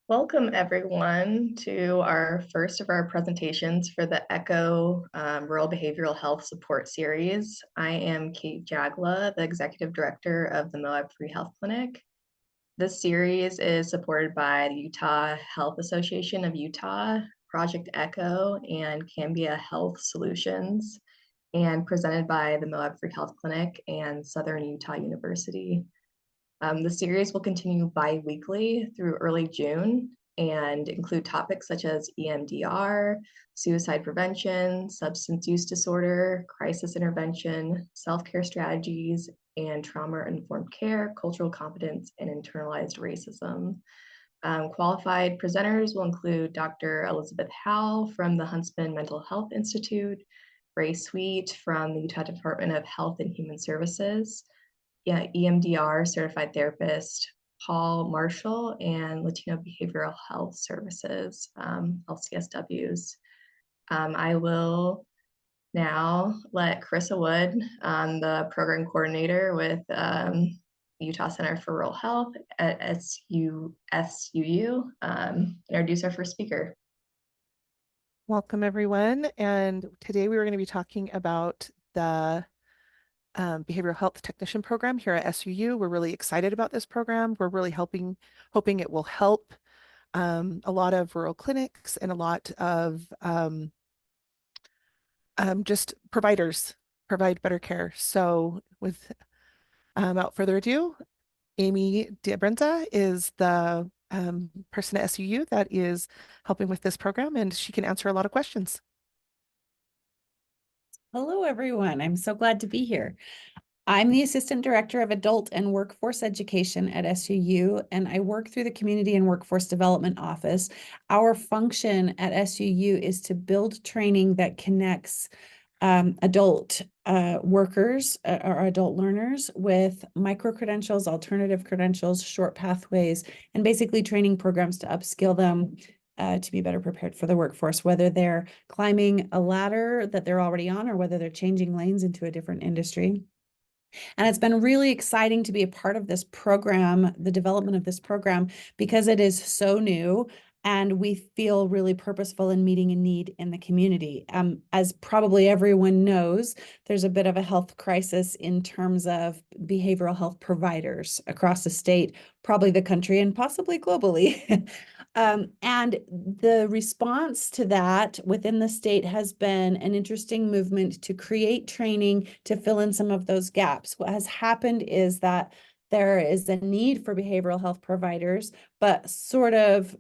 Welcome everyone to our first of our presentations for the ECHO Rural Behavioral Health Support Series. I am Kate Jagla, the Executive Director of the Moab Free Health Clinic. This series is supported by the Utah Health Association of Utah, Project ECHO, and Cambia Health Solutions, and presented by the Moab Free Health Clinic and Southern Utah University. The series will continue bi-weekly through early June and include topics such as EMDR, suicide prevention, substance use disorder, crisis intervention, self-care strategies, and trauma-informed care, cultural competence, and internalized racism. Qualified presenters will include Dr. Elizabeth RHAU from the Huntsman Mental Health Institute, Ray Sweet from the Utah Department of Health and Human Services, EMDR certified therapist Paul Marshall, and Latino Behavioral Health Services, LCSWs. I will now let Carissa Wood, the program coordinator with Utah Center for Rural Health at SUU, introduce our first speaker. Welcome everyone, and today we were going to be talking about the behavioral health technician program here at SUU. We're really excited about this program. We're really hoping it will help a lot of rural clinics and a lot of just providers provide better care. So without further ado, Amy DeBrenza is the person at SUU that is helping with this program, and she can answer a lot of questions. Hello, everyone. I'm so glad to be here. I'm the Assistant Director of Adult and Workforce Education at SUU, and I work through the Community and Workforce Development Office. Our function at SUU is to build training that connects adult workers or adult learners with micro-credentials, alternative credentials, short pathways, and basically training programs to upskill them to be better prepared for the workforce, whether they're climbing a ladder that they're already on or whether they're changing lanes into a different industry. And it's been really exciting to be a part of this program, the development of this program, because it is so new and we feel really purposeful in meeting a need in the community. As probably everyone knows, there's a bit of a health crisis in terms of behavioral health providers across the state, probably the country, and possibly globally. And the response to that within the state has been an interesting movement to create training to fill in some of those gaps. What has happened is that there is a need for behavioral health providers, but sort of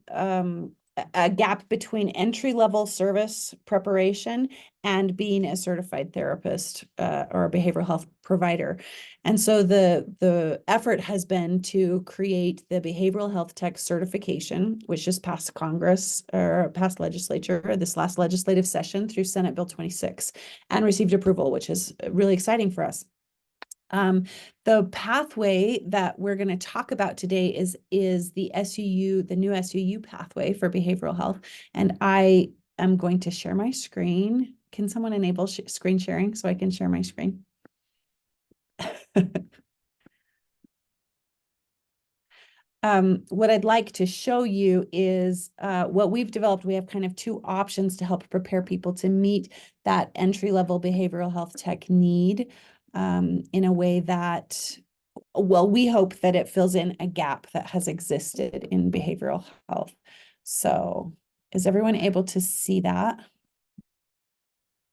a gap between entry-level service preparation and being a certified therapist or a behavioral health provider. And so the effort has been to create the behavioral health tech certification, which just passed Congress or passed legislature this last legislative session through Senate Bill 26 and received approval, which is really exciting for us. The pathway that we're going to talk about today is the SUU, the new SUU pathway for behavioral health. And I am going to share my screen. Can someone enable screen sharing so I can share my screen? What I'd like to show you is what we've developed. We have kind of two options to help prepare people to meet that entry-level behavioral health tech need in a way that, well, we hope that it fills in a gap that has existed in behavioral health. So is everyone able to see that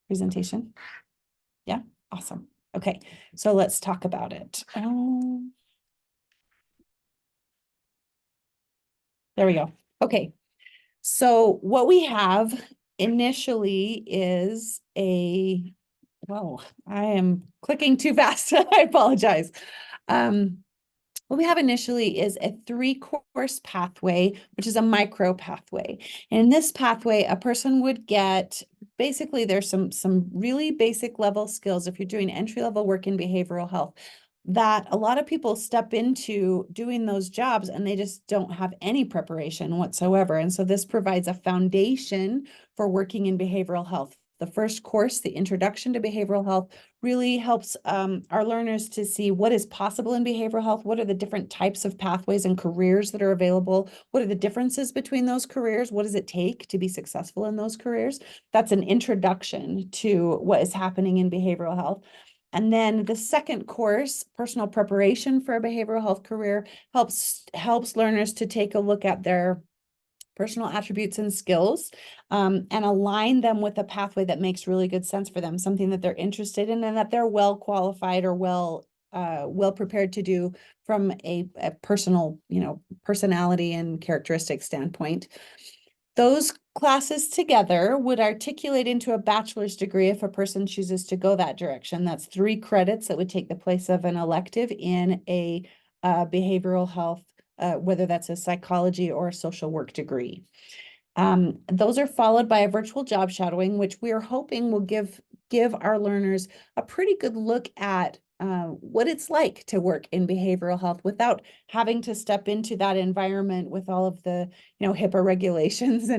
presentation? Yeah, awesome. Okay, so let's talk about it. There we go. Okay, so what we have initially is whoa, I am clicking too fast. I apologize. What we have initially is a 3-course pathway, which is a micro pathway. And in this pathway, a person would get, basically there's some really basic level skills if you're doing entry-level work in behavioral health that a lot of people step into doing those jobs and they just don't have any preparation whatsoever. And so this provides a foundation for working in behavioral health. The first course, the Introduction to Behavioral Health, really helps our learners to see what is possible in behavioral health, what are the different types of pathways and careers that are available, what are the differences between those careers, what does it take to be successful in those careers. That's an introduction to what is happening in behavioral health. And then the second course, Personal Preparation for a Behavioral Health Career, helps learners to take a look at their personal attributes and skills, and align them with a pathway that makes really good sense for them, something that they're interested in and that they're well qualified or well prepared to do from a personal, personality and characteristic standpoint. Those classes together would articulate into a bachelor's degree if a person chooses to go that direction. That's 3 credits that would take the place of an elective in a behavioral health, whether that's a psychology or a social work degree. Those are followed by a virtual job shadowing, which we are hoping will give our learners a pretty good look at what it's like to work in behavioral health without having to step into that environment with all of the, HIPAA regulations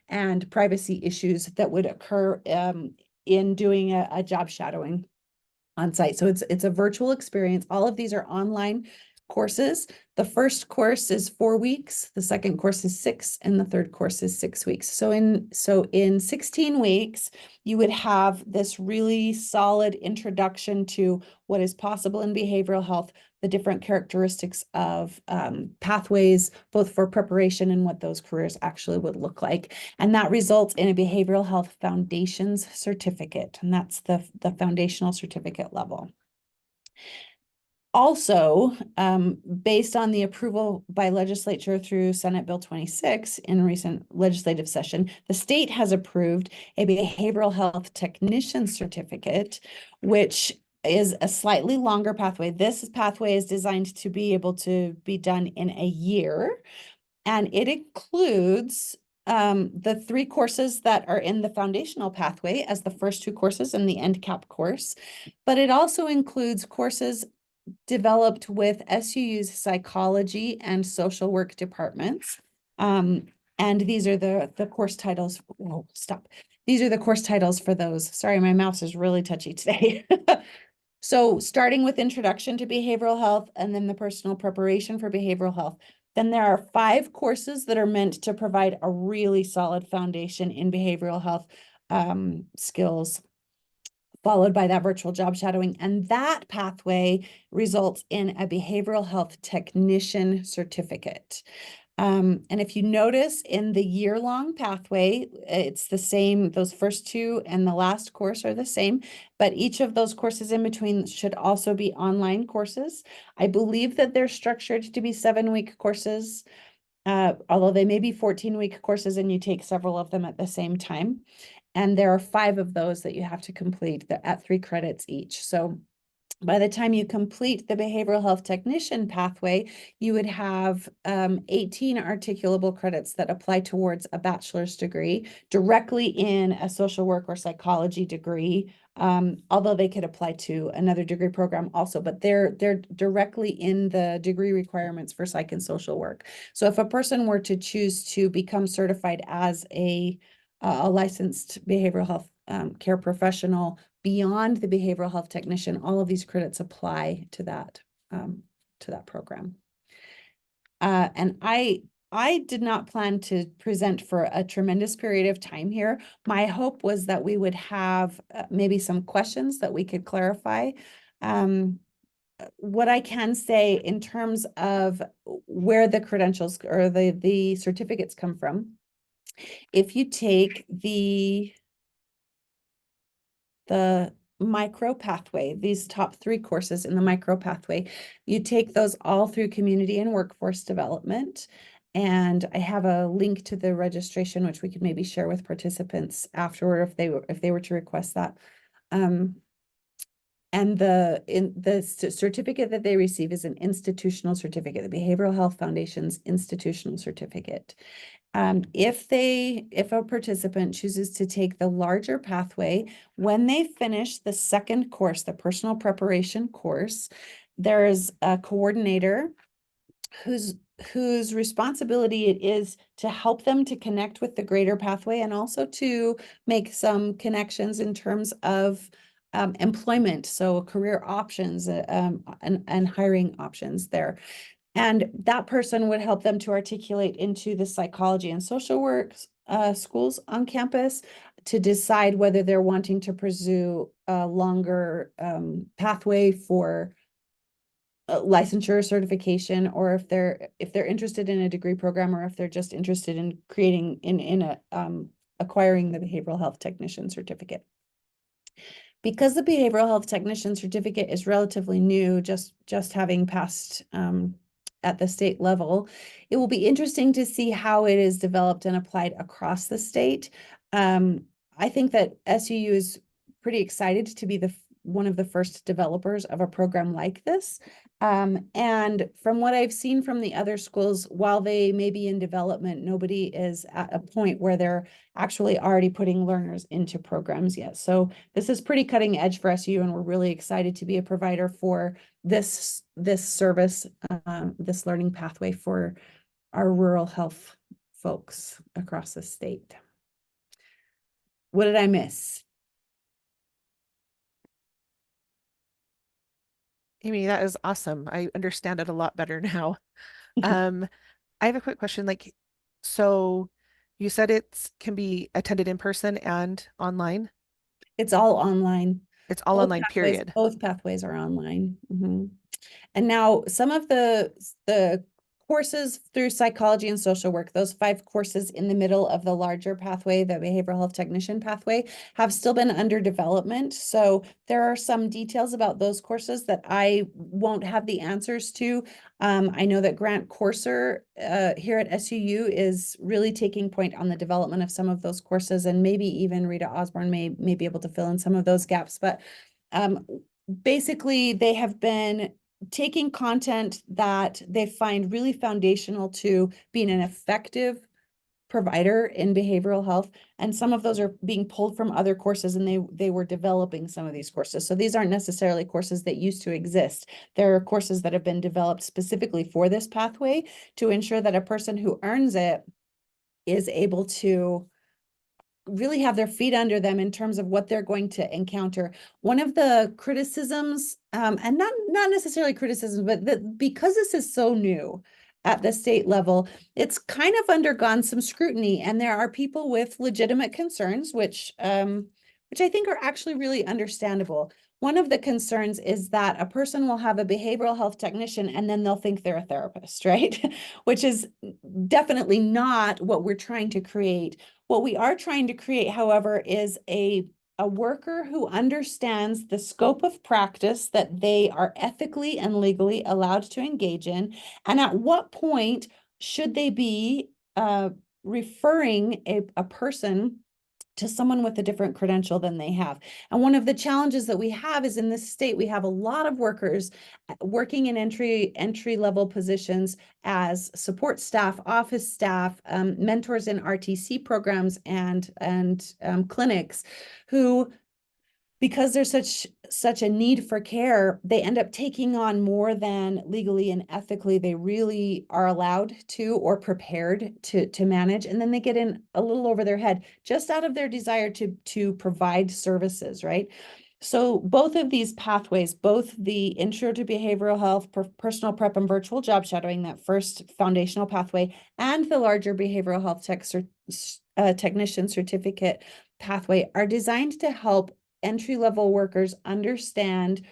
and privacy issues that would occur in doing a job shadowing on site. So it's a virtual experience. All of these are online courses. The first course is 4 weeks, the second course is 6, and the third course is 6 weeks. So in 16 weeks, you would have this really solid introduction to what is possible in behavioral health, the different characteristics of pathways, both for preparation and what those careers actually would look like. And that results in a behavioral health foundations certificate, and that's the foundational certificate level. Also, based on the approval by legislature through Senate Bill 26 in a recent legislative session, the state has approved a behavioral health technician certificate, which is a slightly longer pathway. This pathway is designed to be able to be done in a year, and it includes the 3 courses that are in the foundational pathway as the first 2 courses and the NCAP course, but it also includes courses developed with SUU's psychology and social work departments. And these are the course titles. Oh, stop. These are the course titles for those. Sorry, my mouse is really touchy today. So starting with Introduction to Behavioral Health and then the Personal Preparation for Behavioral Health. Then there are 5 courses that are meant to provide a really solid foundation in behavioral health skills, followed by that virtual job shadowing. And that pathway results in a behavioral health technician certificate. And if you notice in the year-long pathway, it's the same, those first 2 and the last course are the same, but each of those courses in between should also be online courses. I believe that they're structured to be 7-week courses, although they may be 14-week courses and you take several of them at the same time. And there are 5 of those that you have to complete at 3 credits each. So by the time you complete the behavioral health technician pathway, you would have 18 articulable credits that apply towards a bachelor's degree directly in a social work or psychology degree, although they could apply to another degree program also, but they're directly in the degree requirements for psych and social work. So if a person were to choose to become certified as a licensed behavioral health care professional beyond the behavioral health technician, all of these credits apply to that program. And I did not plan to present for a tremendous period of time here. My hope was that we would have maybe some questions that we could clarify. What I can say in terms of where the credentials or the certificates come from, if you take the micro pathway, these top 3 courses in the micro pathway, you take those all through community and workforce development. And I have a link to the registration, which we could maybe share with participants afterward if they were to request that. And the certificate that they receive is an institutional certificate, the Behavioral Health Foundation's institutional certificate. If a participant chooses to take the larger pathway, when they finish the second course, the personal preparation course, there's a coordinator whose whose responsibility it is to help them to connect with the greater pathway and also to make some connections in terms of employment, so career options and hiring options there. And that person would help them to articulate into the psychology and social work schools on campus to decide whether they're wanting to pursue a longer pathway for licensure certification, or if they're interested in a degree program, or if they're just interested in creating acquiring the behavioral health technician certificate. Because the behavioral health technician certificate is relatively new, just having passed at the state level, it will be interesting to see how it is developed and applied across the state. I think that SUU is pretty excited to be one of the first developers of a program like this. And from what I've seen from the other schools, while they may be in development, nobody is at a point where they're actually already putting learners into programs yet. So this is pretty cutting edge for SUU, and we're really excited to be a provider for this service, this learning pathway for our rural health folks across the state. What did I miss? Amy, that is awesome. I understand it a lot better now. I have a quick question. So you said it can be attended in person and online? It's all online. It's all online, period. Both pathways are online. And now some of the courses through psychology and social work, those 5 courses in the middle of the larger pathway, the behavioral health technician pathway, have still been under development. So there are some details about those courses that I won't have the answers to. I know that Grant Courser here at SUU is really taking point on the development of some of those courses, and maybe even Rita Osborne may be able to fill in some of those gaps. But basically, they have been taking content that they find really foundational to being an effective provider in behavioral health, and some of those are being pulled from other courses, and they were developing some of these courses. So these aren't necessarily courses that used to exist. There are courses that have been developed specifically for this pathway to ensure that a person who earns it is able to really have their feet under them in terms of what they're going to encounter. One of the criticisms, and not necessarily criticisms, but because this is so new at the state level, it's kind of undergone some scrutiny, and there are people with legitimate concerns, which I think are actually really understandable. One of the concerns is that a person will have a behavioral health technician and then they'll think they're a therapist, right? Which is definitely not what we're trying to create. What we are trying to create, however, is a worker who understands the scope of practice that they are ethically and legally allowed to engage in, and at what point should they be referring a person to someone with a different credential than they have. And one of the challenges that we have is in this state, we have a lot of workers working in entry level positions as support staff, office staff, mentors in RTC programs and clinics, who, because there's such a need for care, they end up taking on more than legally and ethically they really are allowed to or prepared to manage. And then they get in a little over their head just out of their desire to provide services, right? So both of these pathways, both the Intro to Behavioral Health, Personal Prep and Virtual Job Shadowing, that first foundational pathway, and the larger Behavioral Health Technician Certificate pathway are designed to help entry-level workers understand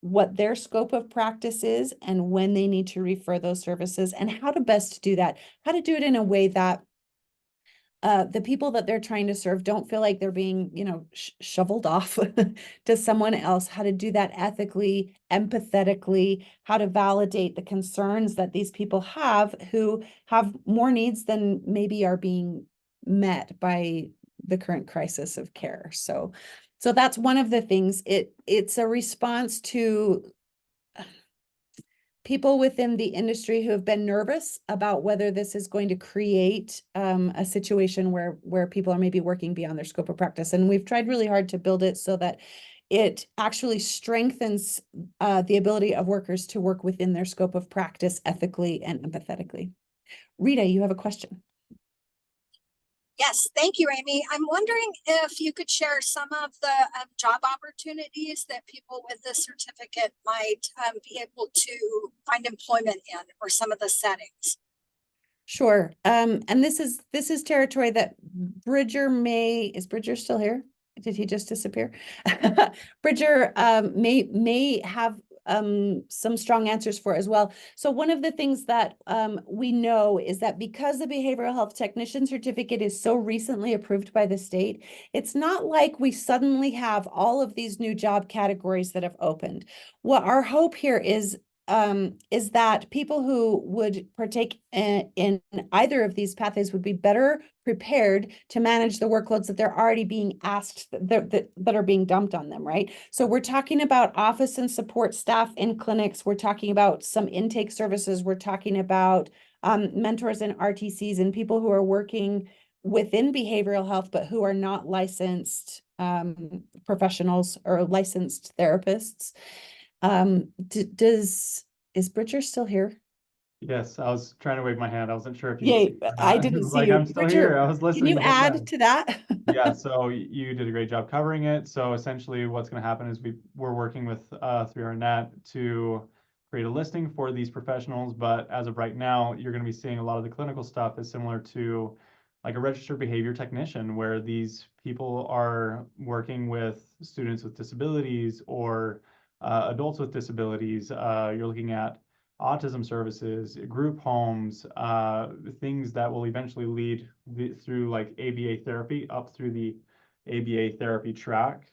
what their scope of practice is and when they need to refer those services, and how to best do that, how to do it in a way that the people that they're trying to serve don't feel like they're being, shoveled off to someone else, how to do that ethically, empathetically, how to validate the concerns that these people have who have more needs than maybe are being met by the current crisis of care. So that's one of the things. It's a response to people within the industry who have been nervous about whether this is going to create a situation where people are maybe working beyond their scope of practice. And we've tried really hard to build it so that it actually strengthens the ability of workers to work within their scope of practice ethically and empathetically. Rita, you have a question. Yes, thank you, Amy. I'm wondering if you could share some of the job opportunities that people with this certificate might be able to find employment in, or some of the settings. Sure. And this is territory that is Bridger still here? Did he just disappear? Bridger may have some strong answers for as well. So one of the things that we know is that because the behavioral health technician certificate is so recently approved by the state, it's not like we suddenly have all of these new job categories that have opened. What our hope here is that people who would partake in either of these pathways would be better prepared to manage the workloads that they're already being asked, that are being dumped on them, right? So we're talking about office and support staff in clinics. We're talking about some intake services. We're talking about mentors and RTCs and people who are working within behavioral health, but who are not licensed professionals or licensed therapists. Is Bridger still here? Yes, I was trying to wave my hand. I wasn't sure if you Yay, I didn't see like, you. I'm still Bridger, here. I was can listening you the whole add time. to that? Yeah, so you did a great job covering it. So essentially what's going to happen is we're working with 3RNet to create a listing for these professionals, but as of right now, you're going to be seeing a lot of the clinical stuff is similar to like a registered behavior technician, where these people are working with students with disabilities or adults with disabilities. You're looking at autism services, group homes, things that will eventually lead through like ABA therapy up through the ABA therapy track.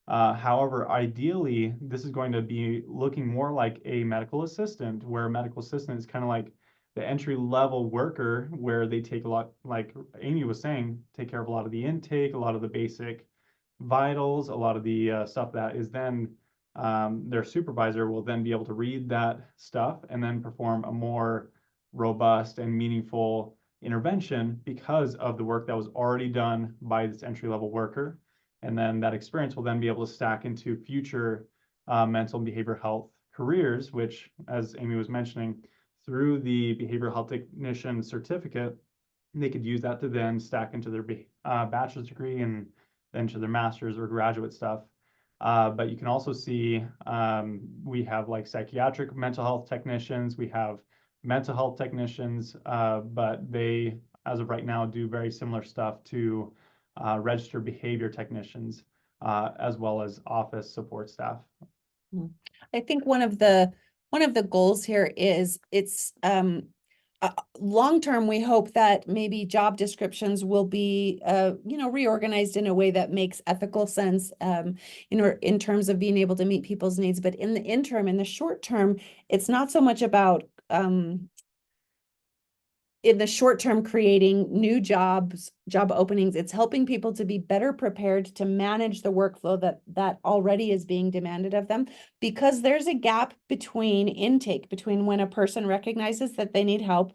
However, ideally, this is going to be looking more like a medical assistant, where a medical assistant is kind of like the entry level worker, where they take a lot, like Amy was saying, take care of a lot of the intake, a lot of the basic vitals, a lot of the stuff that is then their supervisor will then be able to read that stuff and then perform a more robust and meaningful intervention because of the work that was already done by this entry level worker. And then that experience will then be able to stack into future mental and behavioral health careers, which, as Amy was mentioning, through the behavioral health technician certificate, they could use that to then stack into their bachelor's degree and then to their master's or graduate stuff. But you can also see we have like psychiatric mental health technicians, we have mental health technicians, but they, as of right now, do very similar stuff to registered behavior technicians, as well as office support staff. I think one of the goals here is it's long term, we hope that maybe job descriptions will be reorganized in a way that makes ethical sense in terms of being able to meet people's needs. But in the interim, in the short term, it's not so much about in the short term creating new job openings. It's helping people to be better prepared to manage the workflow that already is being demanded of them, because there's a gap between intake, between when a person recognizes that they need help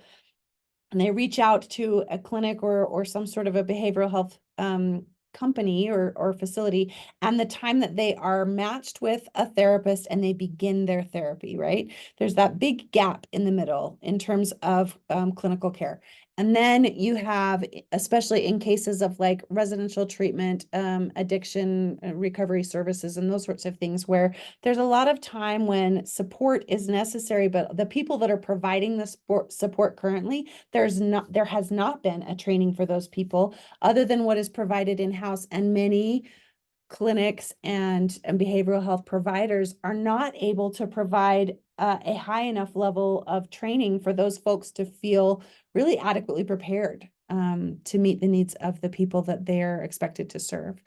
and they reach out to a clinic or some sort of a behavioral health company or facility, and the time that they are matched with a therapist and they begin their therapy, right? There's that big gap in the middle in terms of clinical care. And then you have, especially in cases of like residential treatment, addiction, recovery services, and those sorts of things, where there's a lot of time when support is necessary, but the people that are providing the support currently, there has not been a training for those people other than what is provided in-house. And many clinics and behavioral health providers are not able to provide a high enough level of training for those folks to feel really adequately prepared to meet the needs of the people that they're expected to serve.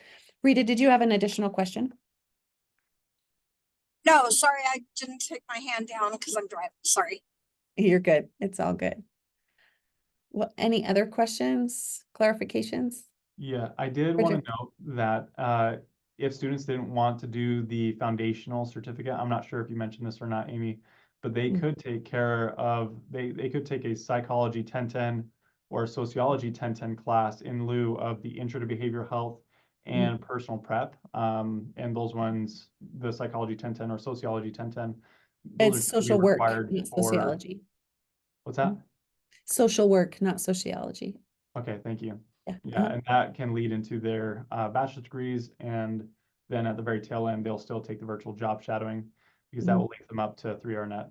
Rita, did you have an additional question? No, sorry, I didn't take my hand down because I'm driving. Sorry. You're good. It's all good. Well, any other questions, clarifications? Yeah, I did want to note that if students didn't want to do the foundational certificate, I'm not sure if you mentioned this or not, Amy, but they could take care of, they could take a psychology 1010 or a sociology 1010 class in lieu of the intro to behavioral health and personal prep. And those ones, the psychology 1010 or sociology 1010, those are It's to be social work, required not for, sociology. what's that? Social work, not sociology. Okay, thank you. Yeah. Yeah, and that can lead into their bachelor's degrees, and then at the very tail end, they'll still take the virtual job shadowing because that will link them up to 3R Net.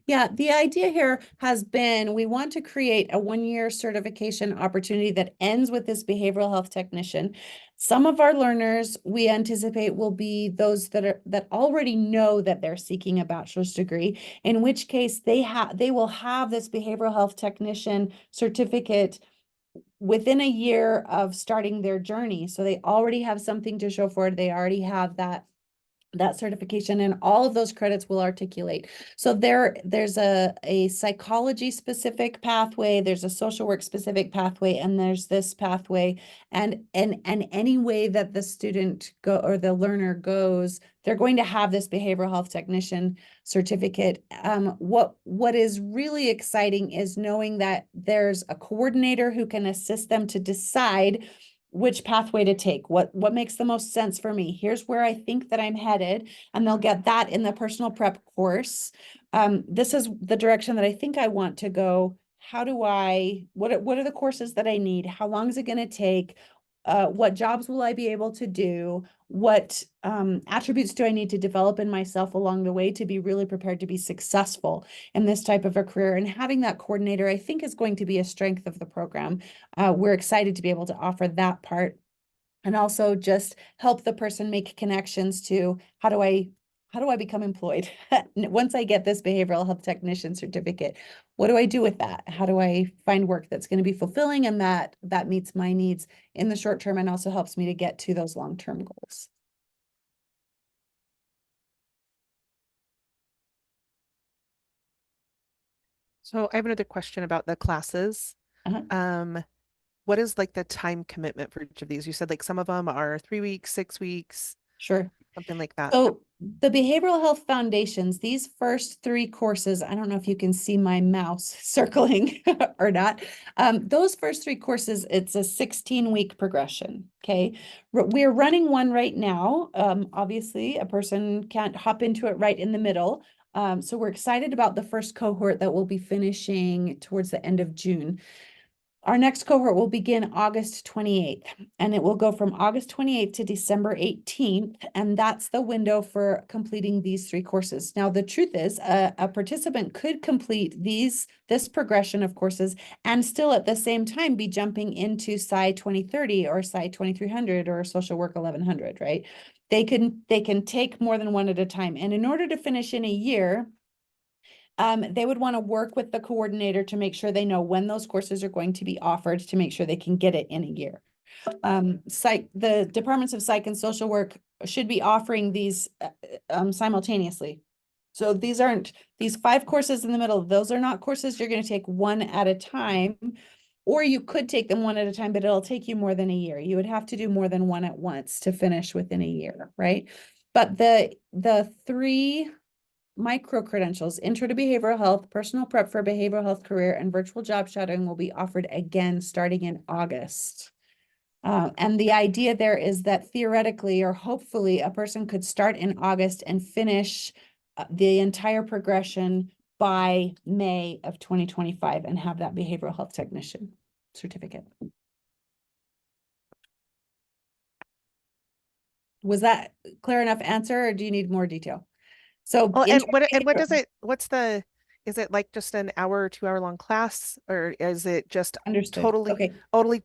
Yeah, the idea here has been we want to create a 1-year certification opportunity that ends with this behavioral health technician. Some of our learners we anticipate will be those that already know that they're seeking a bachelor's degree, in which case they will have this behavioral health technician certificate within a year of starting their journey. So they already have something to show for it. They already have that certification, and all of those credits will articulate. So there's a psychology specific pathway, there's a social work specific pathway, and there's this pathway, and any way that the student or the learner goes, they're going to have this behavioral health technician certificate. What is really exciting is knowing that there's a coordinator who can assist them to decide which pathway to take, what makes the most sense for me. Here's where I think that I'm headed, and they'll get that in the personal prep course. This is the direction that I think I want to go. What are the courses that I need? How long is it going to take? What jobs will I be able to do? What attributes do I need to develop in myself along the way to be really prepared to be successful in this type of a career? And having that coordinator, I think, is going to be a strength of the program. We're excited to be able to offer that part, and also just help the person make connections to how do I become employed once I get this behavioral health technician certificate? What do I do with that? How do I find work that's going to be fulfilling and that meets my needs in the short term and also helps me to get to those long-term goals? So I have another question about the classes. Uh-huh. What is like the time commitment for each of these? You said like some of them are 3 weeks, 6 weeks, Sure. something like that. So the behavioral health foundations, these first 3 courses, I don't know if you can see my mouse circling or not. Those first 3 courses, it's a 16-week progression. Okay. We're running one right now. Obviously a person can't hop into it right in the middle. So we're excited about the first cohort that will be finishing towards the end of June. Our next cohort will begin August 28th, and it will go from August 28th to December 18th, and that's the window for completing these 3 courses. Now, the truth is, a participant could complete this progression of courses and still at the same time be jumping into Sci 2030 or Sci 2300 or Social Work 1100, right? They can take more than one at a time, and in order to finish in a year, they would want to work with the coordinator to make sure they know when those courses are going to be offered to make sure they can get it in a year. The departments of psych and social work should be offering these simultaneously. So these 5 courses in the middle, those are not courses you're going to take one at a time, or you could take them one at a time, but it'll take you more than a year. You would have to do more than one at once to finish within a year, right? But the 3 micro credentials, Intro to Behavioral Health, Personal Prep for a Behavioral Health Career, and Virtual Job Shadowing will be offered again starting in August. And the idea there is that theoretically or hopefully a person could start in August and finish the entire progression by May of 2025 and have that behavioral health technician certificate. Was that clear enough answer, or do you need more detail? So Oh, and what does it, is it like just an hour or 2 hour long class, or is it just understood? totally, Okay.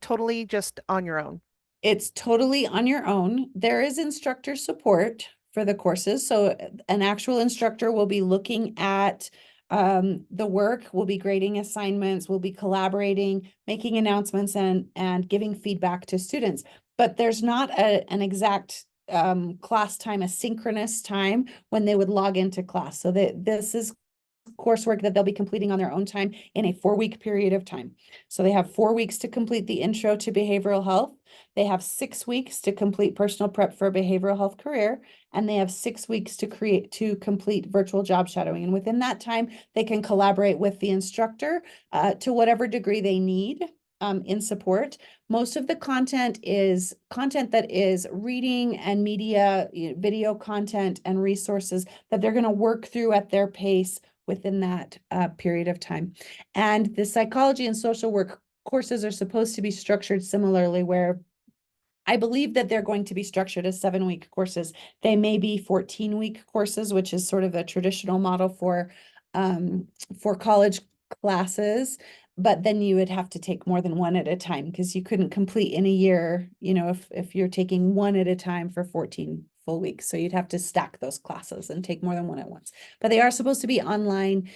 totally just on your own? It's totally on your own. There is instructor support for the courses. So an actual instructor will be looking at the work, will be grading assignments, will be collaborating, making announcements, and giving feedback to students. But there's not an exact class time, a synchronous time when they would log into class. So this is coursework that they'll be completing on their own time in a 4-week period of time. So they have 4 weeks to complete the Intro to Behavioral Health. They have 6 weeks to complete Personal Prep for a Behavioral Health Career, and they have 6 weeks to complete Virtual Job Shadowing. And within that time, they can collaborate with the instructor to whatever degree they need. in support. Most of the content is content that is reading and media, video content and resources that they're going to work through at their pace within that period of time. And the psychology and social work courses are supposed to be structured similarly, where I believe that they're going to be structured as 7-week courses. They may be 14-week courses, which is sort of a traditional model for college classes, but then you would have to take more than one at a time, because you couldn't complete in a year, if you're taking one at a time for 14 full weeks. So you'd have to stack those classes and take more than one at once. But they are supposed to be online,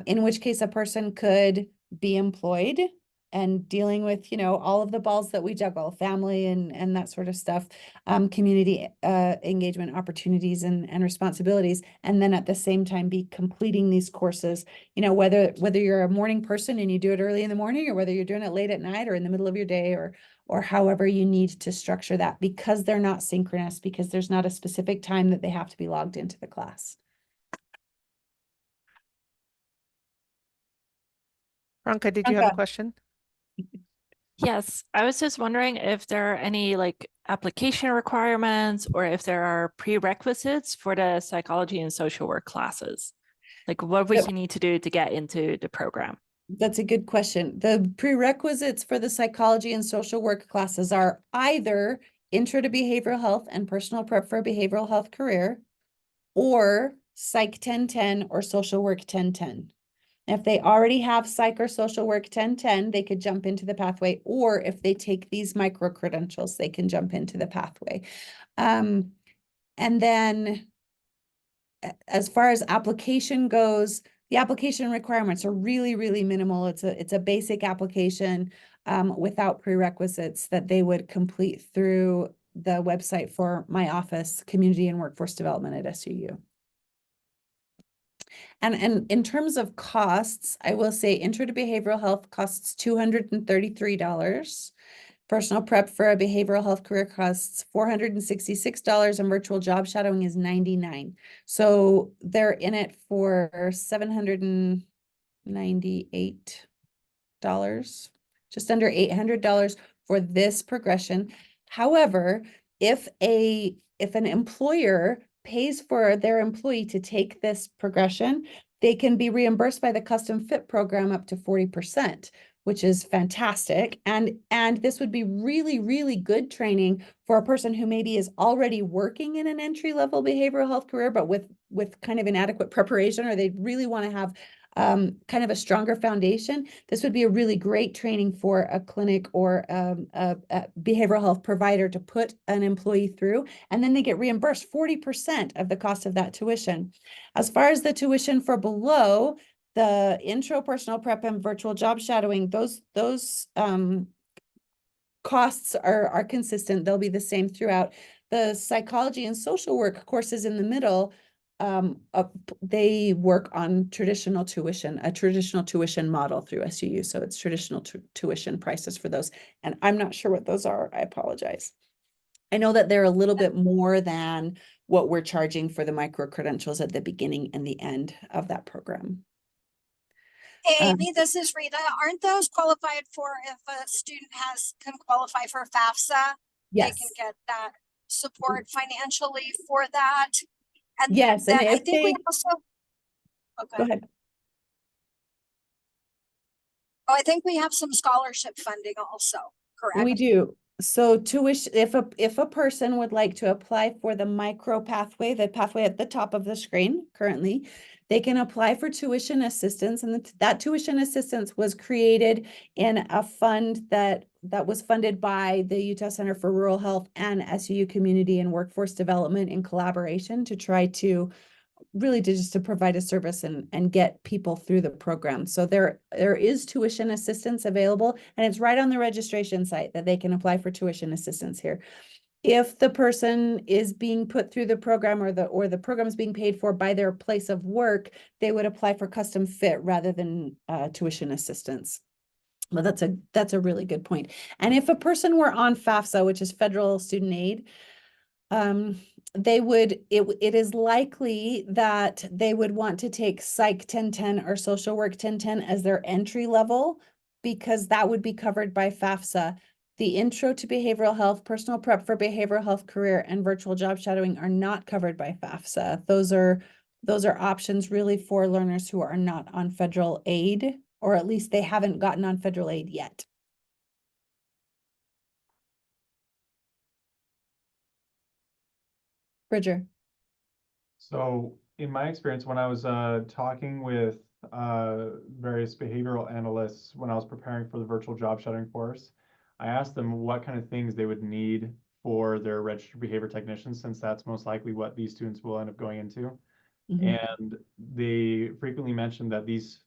in which case a person could be employed and dealing with, all of the balls that we juggle, family and that sort of stuff, community engagement opportunities and responsibilities. And then at the same time be completing these courses, whether you're a morning person and you do it early in the morning, or whether you're doing it late at night or in the middle of your day, or however you need to structure that, because they're not synchronous, because there's not a specific time that they have to be logged into the class. Veronica, did you have a question? Yes, I was just wondering if there are any like application requirements, or if there are prerequisites for the psychology and social work classes. Like what would you need to do to get into the program? That's a good question. The prerequisites for the psychology and social work classes are either Intro to Behavioral Health and Personal Prep for a Behavioral Health Career, or Psych 1010 or Social Work 1010. If they already have Psych or Social Work 1010, they could jump into the pathway, or if they take these micro credentials, they can jump into the pathway. And then as far as application goes, the application requirements are really, really minimal. It's a basic application without prerequisites that they would complete through the website for my office, Community and Workforce Development at SUU. And in terms of costs, I will say Intro to Behavioral Health costs $233. Personal Prep for a Behavioral Health Career costs $466, and virtual job shadowing is $99. So they're in it for $798, just under $800 for this progression. However, if an employer pays for their employee to take this progression, they can be reimbursed by the custom fit program up to 40%, which is fantastic. And this would be really, really good training for a person who maybe is already working in an entry-level behavioral health career, but with kind of inadequate preparation, or they really want to have kind of a stronger foundation. This would be a really great training for a clinic or a behavioral health provider to put an employee through, and then they get reimbursed 40% of the cost of that tuition. As far as the tuition for below, the intro, personal prep, and virtual job shadowing, those costs are consistent. They'll be the same throughout. The psychology and social work courses in the middle, they work on a traditional tuition model through SUU. So it's traditional tuition prices for those. And I'm not sure what those are. I apologize. I know that they're a little bit more than what we're charging for the micro credentials at the beginning and the end of that program. Hey, Amy, this is Rita. Aren't those qualified for, if a student can qualify for FAFSA? Yes. They can get that support financially for that. And yes, then and I think we also, okay. Go ahead. Oh, I think we have some scholarship funding also, correct? We do. So tuition, if a person would like to apply for the micro pathway, the pathway at the top of the screen currently, they can apply for tuition assistance, and that tuition assistance was created in a fund that was funded by the Utah Center for Rural Health and SUU Community and Workforce Development in collaboration to try to really just to provide a service and get people through the program. So there is tuition assistance available, and it's right on the registration site that they can apply for tuition assistance here. If the person is being put through the program, or the program is being paid for by their place of work, they would apply for custom fit rather than tuition assistance. But that's a really good point. And if a person were on FAFSA, which is federal student aid, it is likely that they would want to take Psych 1010 or Social Work 1010 as their entry level because that would be covered by FAFSA. The Intro to Behavioral Health, Personal Prep for Behavioral Health Career, and Virtual Job Shadowing are not covered by FAFSA. Those are options really for learners who are not on federal aid, or at least they haven't gotten on federal aid yet. Bridger. So in my experience, when I was talking with various behavioral analysts when I was preparing for the virtual job shadowing course, I asked them what kind of things they would need for their registered behavior technicians, since that's most likely what these students will end up going into. And they frequently mentioned that these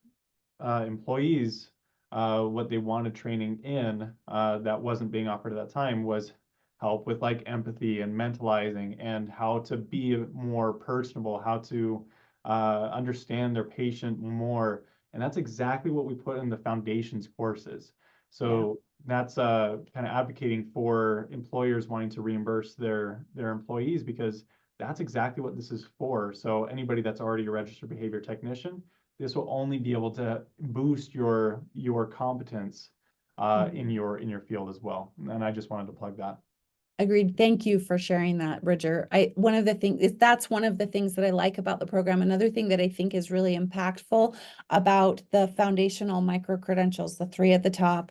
employees, what they wanted training in that wasn't being offered at that time was help with like empathy and mentalizing and how to be more personable, how to understand their patient more. And that's exactly what we put in the foundations courses. So that's kind of advocating for employers wanting to reimburse their employees, because that's exactly what this is for. So anybody that's already a registered behavior technician, this will only be able to boost your competence in your field as well. And I just wanted to plug that. Agreed. Thank you for sharing that, Bridger. One of the things is that's one of the things that I like about the program. Another thing that I think is really impactful about the foundational micro credentials, the 3 at the top,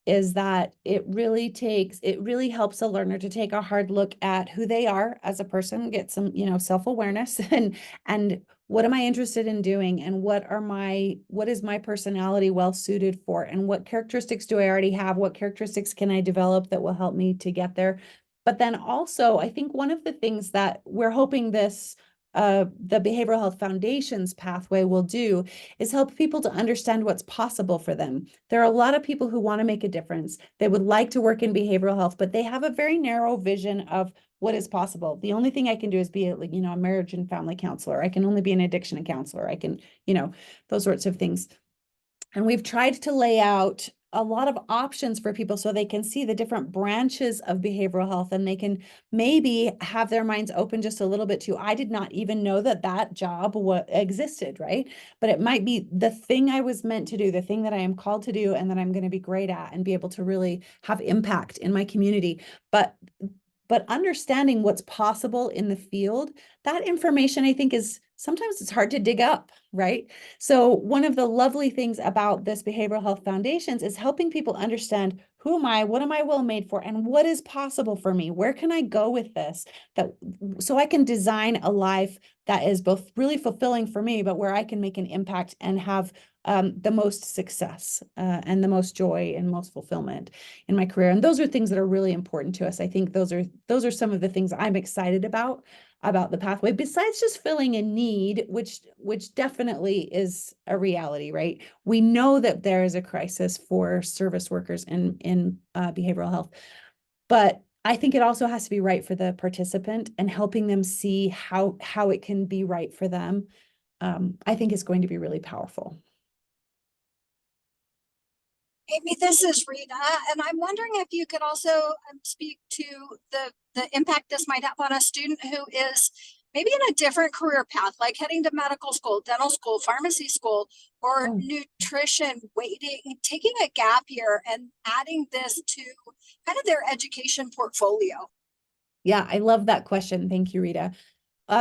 is that it really helps a learner to take a hard look at who they are as a person, get some, self-awareness and what am I interested in doing, and what is my personality well suited for, and what characteristics do I already have? What characteristics can I develop that will help me to get there? But then also, I think one of the things that we're hoping the Behavioral Health Foundation's pathway will do is help people to understand what's possible for them. There are a lot of people who want to make a difference. They would like to work in behavioral health, but they have a very narrow vision of what is possible. The only thing I can do is be a marriage and family counselor. I can only be an addiction counselor. I can, those sorts of things. And we've tried to lay out a lot of options for people so they can see the different branches of behavioral health, and they can maybe have their minds open just a little bit to, I did not even know that job existed, right? But it might be the thing I was meant to do, the thing that I am called to do, and that I'm going to be great at and be able to really have impact in my community. But understanding what's possible in the field, that information, I think, is sometimes it's hard to dig up, right? So one of the lovely things about this Behavioral Health Foundations is helping people understand, who am I, what am I well made for, and what is possible for me? Where can I go with this? So I can design a life that is both really fulfilling for me, but where I can make an impact and have the most success and the most joy and most fulfillment in my career. And those are things that are really important to us. I think those are some of the things I'm excited about the pathway, besides just filling a need, which definitely is a reality, right? We know that there is a crisis for service workers in behavioral health, but I think it also has to be right for the participant, and helping them see how it can be right for them. I think is going to be really powerful. Amy, this is Rita, and I'm wondering if you could also speak to the impact this might have on a student who is maybe in a different career path, like heading to medical school, dental school, pharmacy school, or nutrition, taking a gap year and adding this to kind of their education portfolio. Yeah, I love that question. Thank you, Rita.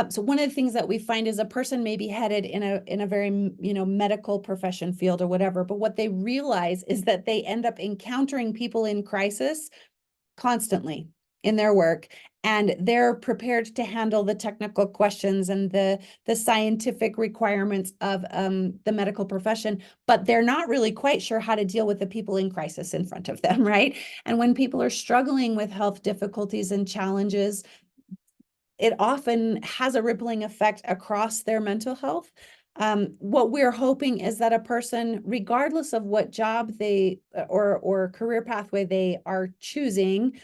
So one of the things that we find is a person may be headed in a very, medical profession field or whatever, but what they realize is that they end up encountering people in crisis constantly in their work, and they're prepared to handle the technical questions and the scientific requirements of the medical profession, but they're not really quite sure how to deal with the people in crisis in front of them, right? And when people are struggling with health difficulties and challenges, it often has a rippling effect across their mental health. What we're hoping is that a person, regardless of what job they or career pathway they are choosing,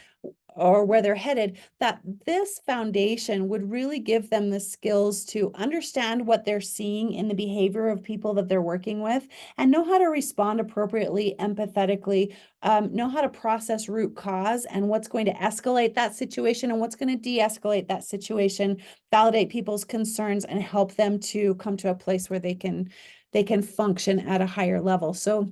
or where they're headed, that this foundation would really give them the skills to understand what they're seeing in the behavior of people that they're working with, and know how to respond appropriately, empathetically, know how to process root cause and what's going to escalate that situation and what's going to de-escalate that situation, validate people's concerns, and help them to come to a place where they can function at a higher level. So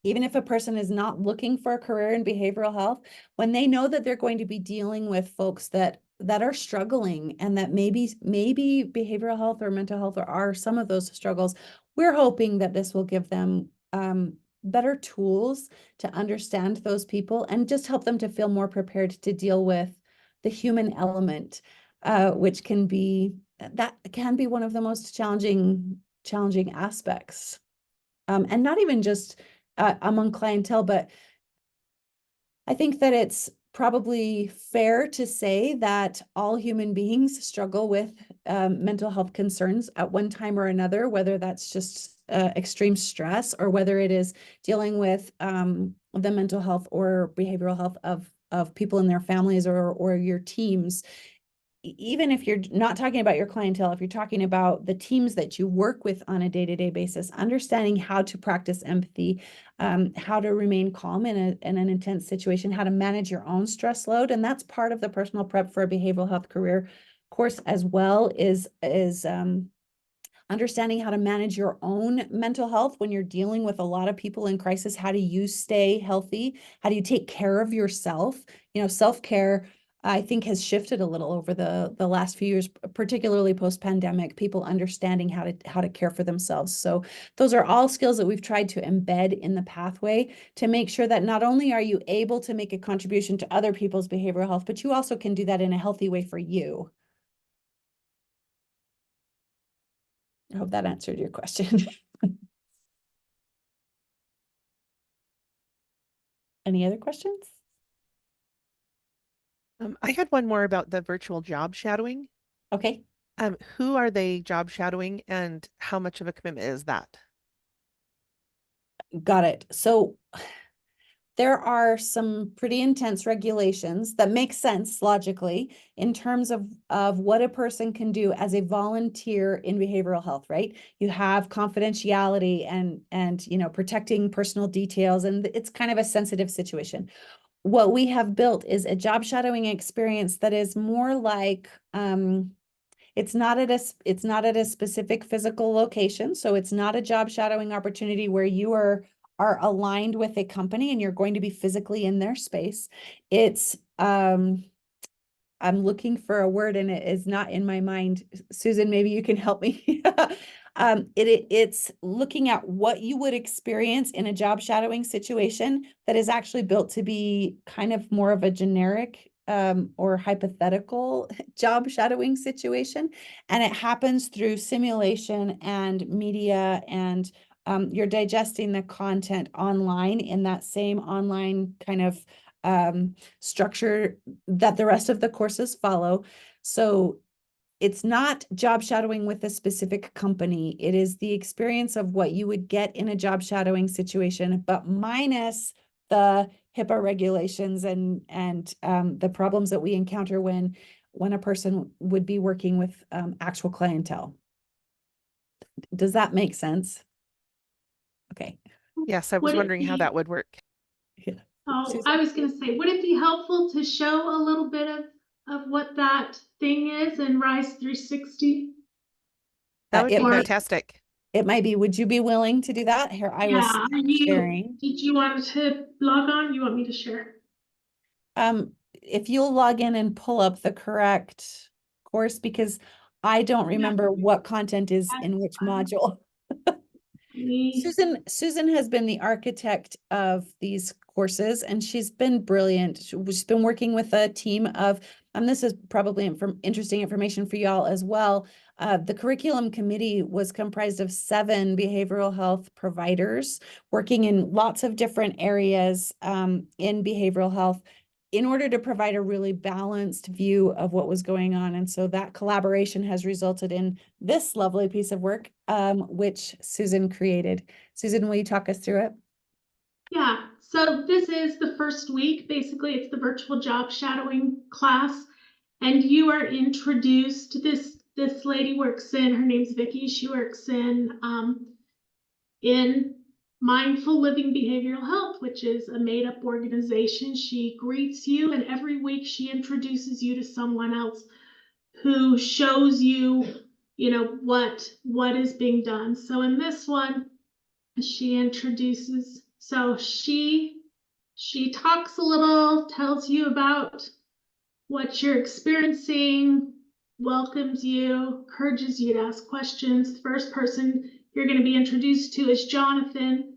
even if a person is not looking for a career in behavioral health, when they know that they're going to be dealing with folks that are struggling and that maybe behavioral health or mental health are some of those struggles, we're hoping that this will give them better tools to understand those people and just help them to feel more prepared to deal with the human element, which can be one of the most challenging aspects. And not even just among clientele, but I think that it's probably fair to say that all human beings struggle with mental health concerns at one time or another, whether that's just extreme stress or whether it is dealing with the mental health or behavioral health of people in their families or your teams. Even if you're not talking about your clientele, if you're talking about the teams that you work with on a day-to-day basis, understanding how to practice empathy, how to remain calm in an intense situation, how to manage your own stress load. And that's part of the personal prep for a behavioral health career course as well, is understanding how to manage your own mental health when you're dealing with a lot of people in crisis. How do you stay healthy? How do you take care of yourself? Self-care, I think, has shifted a little over the last few years, particularly post-pandemic, people understanding how to care for themselves. So those are all skills that we've tried to embed in the pathway to make sure that not only are you able to make a contribution to other people's behavioral health, but you also can do that in a healthy way for you. I hope that answered your question. Any other questions? I had one more about the virtual job shadowing. Okay. Who are they job shadowing and how much of a commitment is that? Got it. So there are some pretty intense regulations that make sense logically in terms of what a person can do as a volunteer in behavioral health, right? You have confidentiality and protecting personal details, and it's kind of a sensitive situation. What we have built is a job shadowing experience that is more like it's not at a specific physical location, so it's not a job shadowing opportunity where you are aligned with a company and you're going to be physically in their space. It's I'm looking for a word and it is not in my mind. Susan, maybe you can help me. It's looking at what you would experience in a job shadowing situation that is actually built to be kind of more of a generic or hypothetical job shadowing situation. And it happens through simulation and media, and you're digesting the content online in that same online kind of structure that the rest of the courses follow. So it's not job shadowing with a specific company. It is the experience of what you would get in a job shadowing situation, but minus the HIPAA regulations and the problems that we encounter when a person would be working with actual clientele. Does that make sense? Okay. Yes, I was wondering how that would work. Yeah. Oh, Susan? I was going to say, would it be helpful to show a little bit of what that thing is in RISE 360? That would be It might, fantastic. would you be willing to do that? Here, I was sharing. Did you want to log on? You want me to share? If you'll log in and pull up the correct course, because I don't remember what content is in which module. Susan has been the architect of these courses, and she's been brilliant. She's been working with a team of, this is probably interesting information for y'all as well. The curriculum committee was comprised of 7 behavioral health providers working in lots of different areas in behavioral health, in order to provide a really balanced view of what was going on. And so that collaboration has resulted in this lovely piece of work, which Susan created. Susan, will you talk us through it? Yeah, so this is the first week. Basically, it's the virtual job shadowing class. And you are introduced, this lady works in, her name's Vicki, she works in Mindful Living Behavioral Health, which is a made-up organization. She greets you, and every week she introduces you to someone else who shows you, what is being done. So in this one, she introduces So she talks a little, tells you about what you're experiencing, welcomes you, encourages you to ask questions. The first person you're going to be introduced to is Jonathan.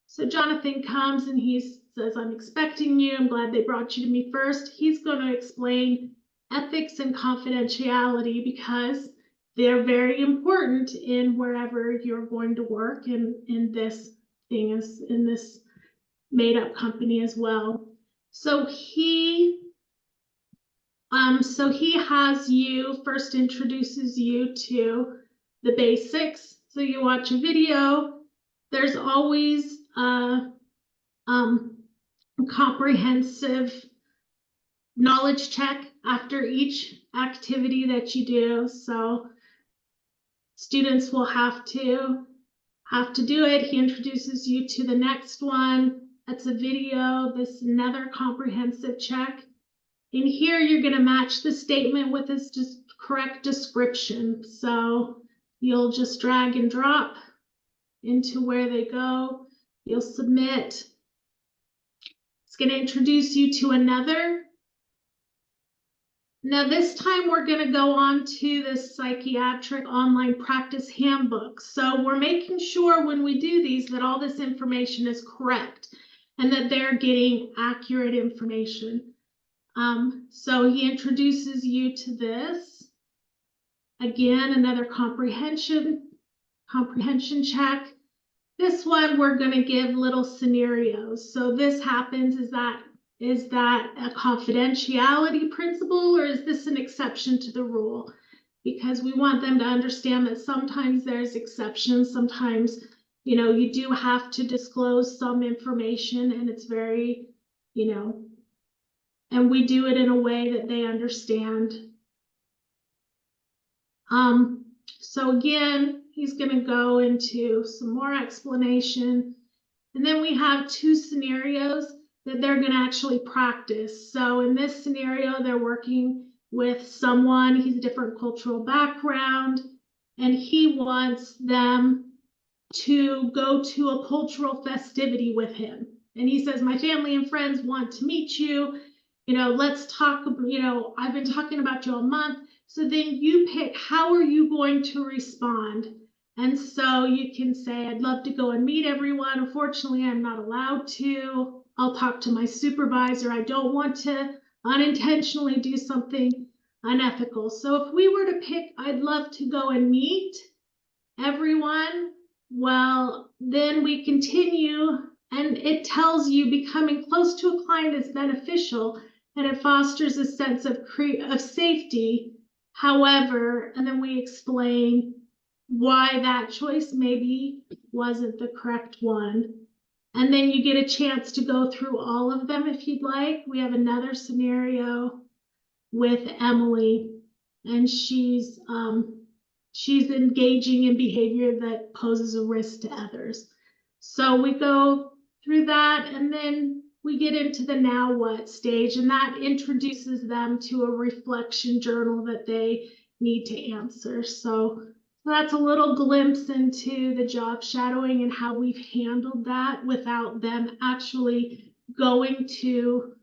So Jonathan comes and he says, I'm expecting you. I'm glad they brought you to me first. He's going to explain ethics and confidentiality because they're very important in wherever you're going to work and in this thing is in this made up company as well. So he has you first introduces you to the basics. So you watch a video. There's always a comprehensive knowledge check after each activity that you do. So students will have to do it. He introduces you to the next one. That's a video. This is another comprehensive check. In here, you're going to match the statement with its correct description. So you'll just drag and drop into where they go. You'll submit. It's going to introduce you to another. Now this time we're going to go on to the psychiatric online practice handbook. So we're making sure when we do these that all this information is correct and that they're getting accurate information. So he introduces you to this. Again, another comprehension check. This one we're going to give little scenarios. So this happens, is that a confidentiality principle or is this an exception to the rule? Because we want them to understand that sometimes there's exceptions, sometimes, you know, you do have to disclose some information and it's very, you know, and we do it in a way that they understand. So again, he's going to go into some more explanation. And then we have two scenarios that they're going to actually practice. So in this scenario, they're working with someone, he's a different cultural background, and he wants them to go to a cultural festivity with him. And he says, my family and friends want to meet you. You know, let's talk, you know, I've been talking about you all month. So then you pick, how are you going to respond? And so you can say, I'd love to go and meet everyone. Unfortunately, I'm not allowed to. I'll talk to my supervisor. I don't want to unintentionally do something unethical. So if we were to pick, I'd love to go and meet everyone, well, then we continue and it tells you becoming close to a client is beneficial and it fosters a sense of safety. However, and then we explain why that choice maybe wasn't the correct one. And then you get a chance to go through all of them if you'd like. We have another scenario with Emily, and she's engaging in behavior that poses a risk to others. So we go through that, and then we get into the now what stage, and that introduces them to a reflection journal that they need to answer. So that's a little glimpse into the job shadowing and how we've handled that without them actually going to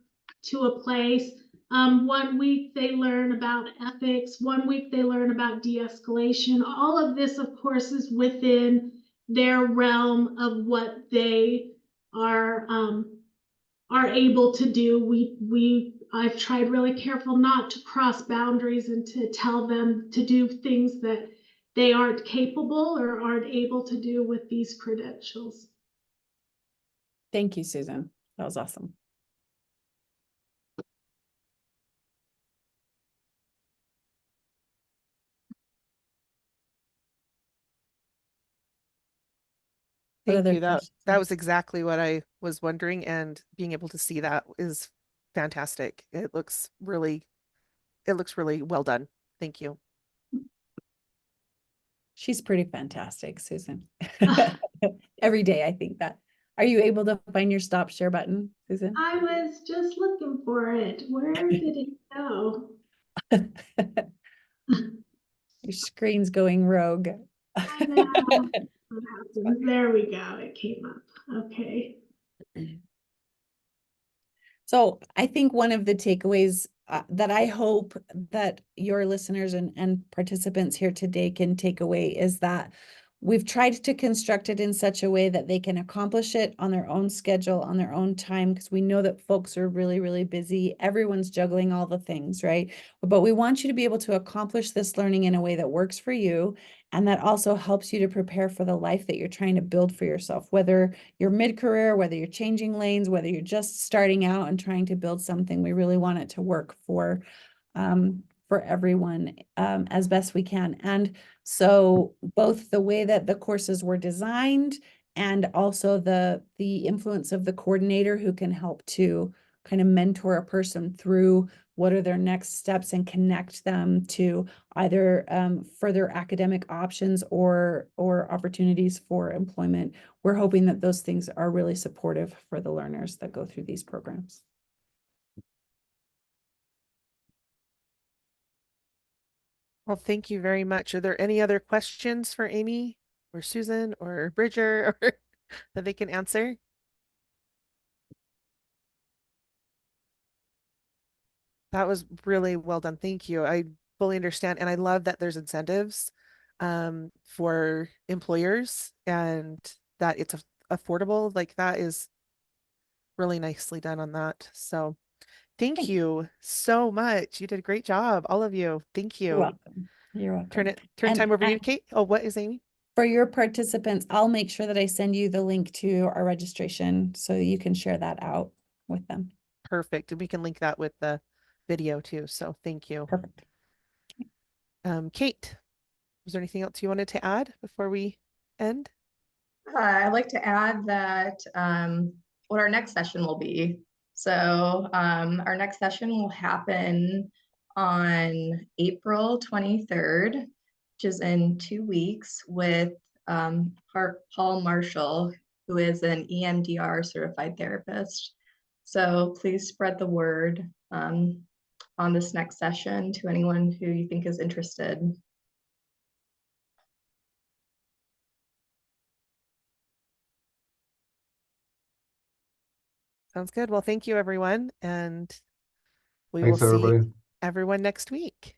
a place. 1 week they learn about ethics, 1 week they learn about de-escalation. All of this, of course, is within their realm of what they are able to do. I've tried really careful not to cross boundaries and to tell them to do things that they aren't capable or aren't able to do with these credentials. Thank you, Susan. That was awesome. Thank you. That was exactly what I was wondering, and being able to see that is fantastic. It looks really well done. Thank you. She's pretty fantastic, Susan. Every day I think that. Are you able to find your stop share button, Susan? I was just looking for it. Where did it go? Your screen's going rogue. I know. There we go. It came up. Okay. So I think one of the takeaways that I hope that your listeners and participants here today can take away is that we've tried to construct it in such a way that they can accomplish it on their own schedule, on their own time, because we know that folks are really, really busy. Everyone's juggling all the things, right? But we want you to be able to accomplish this learning in a way that works for you and that also helps you to prepare for the life that you're trying to build for yourself, whether you're mid-career, whether you're changing lanes, whether you're just starting out and trying to build something. We really want it to work for everyone as best we can. And so both the way that the courses were designed and also the influence of the coordinator who can help to kind of mentor a person through what are their next steps and connect them to either further academic options or opportunities for employment. We're hoping that those things are really supportive for the learners that go through these programs. Well, thank you very much. Are there any other questions for Amy or Susan or Bridger or that they can answer? That was really well done. Thank you. I fully understand. And I love that there's incentives for employers and that it's affordable. Like that is really nicely done on that. So thank you so much. You did a great job, all of you. Thank You're you. welcome. You're welcome. Turn time over to you, And Kate. Oh, what is Amy? for your participants, I'll make sure that I send you the link to our registration so you can share that out with them. Perfect. And we can link that with the video too. So thank you. Perfect. Kate, was there anything else you wanted to add before we end? I'd like to add that what our next session will be. So our next session will happen on April 23rd, which is in 2 weeks, with Paul Marshall, who is an EMDR certified therapist. So please spread the word on this next session to anyone who you think is interested. Sounds good. Well, thank you, everyone. And we Thanks, will see everybody. everyone next week.